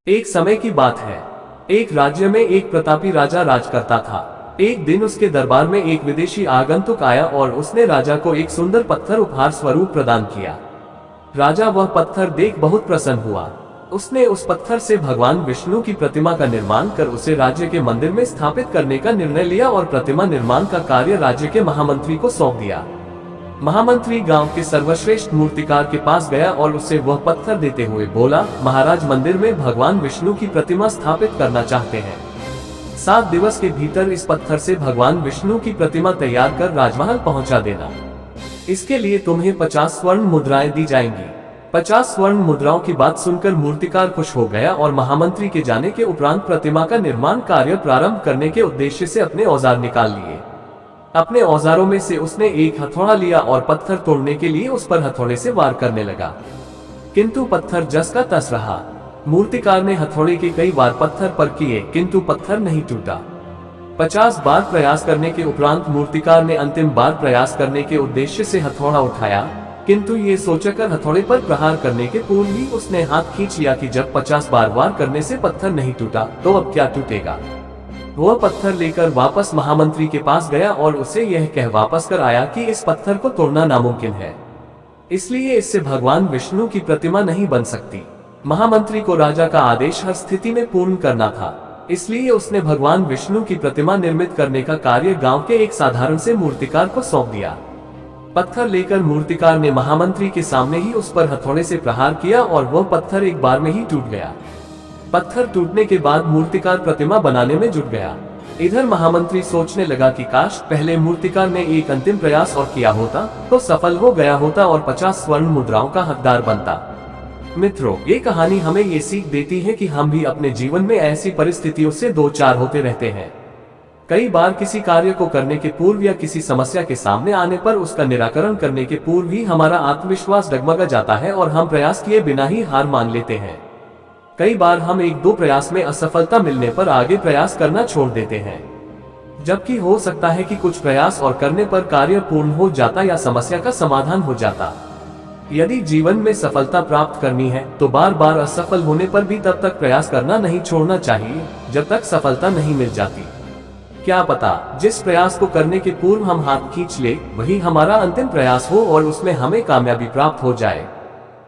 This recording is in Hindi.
एक समय की बात है। एक राज्य में एक प्रतापी राजा राज करता था। एक दिन उसके दरबार में एक विदेशी आगंतुक आया और उसने राजा को एक सुंदर पत्थर उपहार स्वरूप प्रदान किया। राजा वह पत्थर देख बहुत प्रसन्न हुआ। उसने उस पत्थर से भगवान विष्णु की प्रतिमा का निर्माण कर उसे राज्य के मंदिर में स्थापित करने का निर्णय लिया और प्रतिमा निर्माण का कार्य राज्य के महामंत्री को सौंप दिया। महामंत्री गांव के सर्वश्रेष्ठ मूर्तिकार के पास गया और उसे वह पत्थर देते हुए बोला, महाराज, मंदिर में भगवान विष्णु की प्रतिमा स्थापित करना चाहते हैं। 7 दिवस के भीतर इस पत्थर से भगवान विष्णु की प्रतिमा तैयार कर राजमहल पहुंचा देना। इसके लिए तुम्हें 50 स्वर्ण मुद्राएं दी जाएंगी। 50 स्वर्ण मुद्राओं की बात सुनकर मूर्तिकार खुश हो गया और महामंत्री के जाने के उपरांत प्रतिमा का निर्माण कार्य प्रारंभ करने के उद्देश्य से अपने औजार निकाल लिए। अपने औजारों में से उसने एक हथौड़ा लिया और पत्थर तोड़ने के लिए उस पर हथौड़े से वार करने लगा, किंतु पत्थर जस का तस रहा। मूर्तिकार ने हथौड़े के कई वार पत्थर पर किए, किंतु पत्थर नहीं टूटा। 50 बार प्रयास करने के उपरांत मूर्तिकार ने अंतिम बार प्रयास करने के उद्देश्य से हथौड़ा उठाया, किंतु ये सोचकर हथौड़े पर प्रहार करने के पूर्व ही उसने हाथ खींच लिया कि जब 50 बार वार करने से पत्थर नहीं टूटा तो अब क्या टूटेगा। वह पत्थर लेकर वापस महामंत्री के पास गया और उसे यह कह वापस कर आया कि इस पत्थर को तोड़ना नामुमकिन है, इसलिए इससे भगवान विष्णु की प्रतिमा नहीं बन सकती। महामंत्री को राजा का आदेश हर स्थिति में पूर्ण करना था, इसलिए उसने भगवान विष्णु की प्रतिमा निर्मित करने का कार्य गांव के एक साधारण से मूर्तिकार को सौंप दिया। पत्थर लेकर मूर्तिकार ने महामंत्री के सामने ही उस पर हथौड़े से प्रहार किया और वह पत्थर एक बार में ही टूट गया। पत्थर टूटने के बाद मूर्तिकार प्रतिमा बनाने में जुट गया। इधर महामंत्री सोचने लगा कि काश पहले मूर्तिकार ने एक अंतिम प्रयास और किया होता तो सफल हो गया होता और 50 स्वर्ण मुद्राओं का हकदार बनता। मित्रों, ये कहानी हमें ये सीख देती है कि हम भी अपने जीवन में ऐसी परिस्थितियों से दो चार होते रहते हैं। कई बार किसी कार्य को करने के पूर्व या किसी समस्या के सामने आने पर उसका निराकरण करने के पूर्व ही हमारा आत्मविश्वास डगमगा जाता है और हम प्रयास किए बिना ही हार मान लेते हैं। कई बार हम 1-2 प्रयास में असफलता मिलने पर आगे प्रयास करना छोड़ देते हैं, जबकि हो सकता है कि कुछ प्रयास और करने पर कार्य पूर्ण हो जाता या समस्या का समाधान हो जाता। यदि जीवन में सफलता प्राप्त करनी है तो बार बार असफल होने पर भी तब तक प्रयास करना नहीं छोड़ना चाहिए जब तक सफलता नहीं मिल जाती। क्या पता जिस प्रयास को करने के पूर्व हम हाथ खींच ले वही हमारा अंतिम प्रयास हो और उसमें हमें कामयाबी प्राप्त हो जाए।